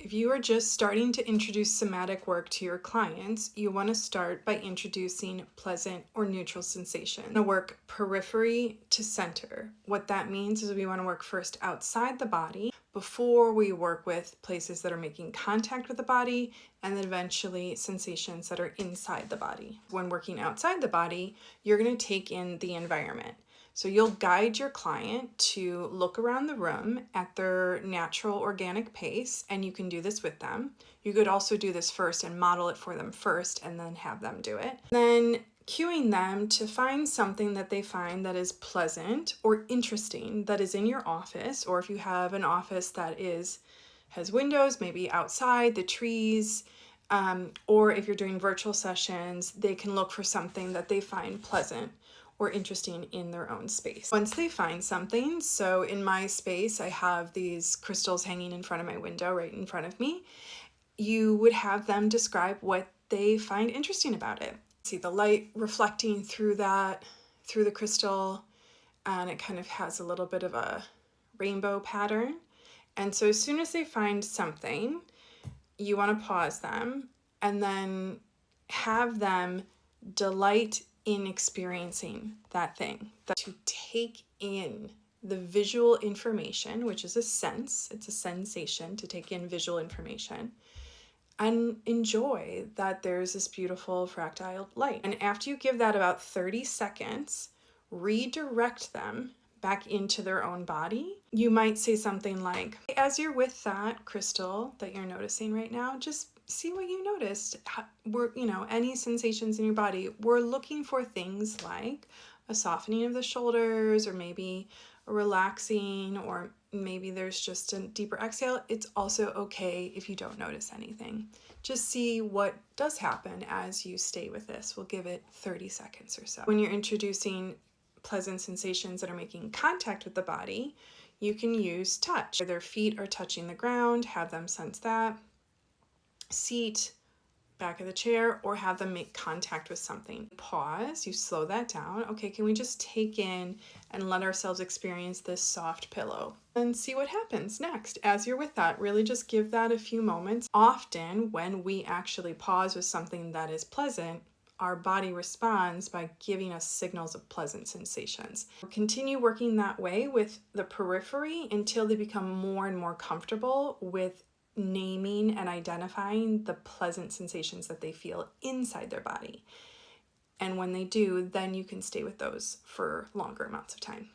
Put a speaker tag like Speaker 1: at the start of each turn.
Speaker 1: If you are just starting to introduce somatic work to your clients, you want to start by introducing pleasant or neutral sensation. We want to work periphery to center. What that means is we want to work first outside the body before we work with places that are making contact with the body, and then eventually sensations that are inside the body. When working outside the body, you're going to take in the environment. So you'll guide your client to look around the room at their natural organic pace, and you can do this with them. You could also do this first and model it for them first and then have them do it. Then cueing them to find something that they find that is pleasant or interesting that is in your office, or if you have an office that has windows, maybe outside, the trees, or if you're doing virtual sessions, they can look for something that they find pleasant or interesting in their own space. Once they find something, so in my space, I have these crystals hanging in front of my window right in front of me, you would have them describe what they find interesting about it. See the light reflecting through the crystal, and it kind of has a little bit of a rainbow pattern. And so as soon as they find something, you want to pause them and then have them delight in experiencing that thing, to take in the visual information, which is a sense, it's a sensation to take in visual information, and enjoy that there's this beautiful fractile light. And after you give that about 30 seconds, redirect them back into their own body. You might say something like, as you're with that crystal that you're noticing right now, just see what you noticed. Any sensations in your body. We're looking for things like a softening of the shoulders, or maybe a relaxing, or maybe there's just a deeper exhale. It's also okay if you don't notice anything. Just see what does happen as you stay with this. We'll give it 30 seconds or so. When you're introducing pleasant sensations that are making contact with the body, you can use touch. Their feet are touching the ground, have them sense that. Seat, back of the chair, or have them make contact with something. Pause, you slow that down. Okay, can we just take in and let ourselves experience this soft pillow and see what happens next as you're with that? Really just give that a few moments. Often when we actually pause with something that is pleasant, our body responds by giving us signals of pleasant sensations. Continue working that way with the periphery until they become more and more comfortable with naming and identifying the pleasant sensations that they feel inside their body. And when they do, then you can stay with those for longer amounts of time.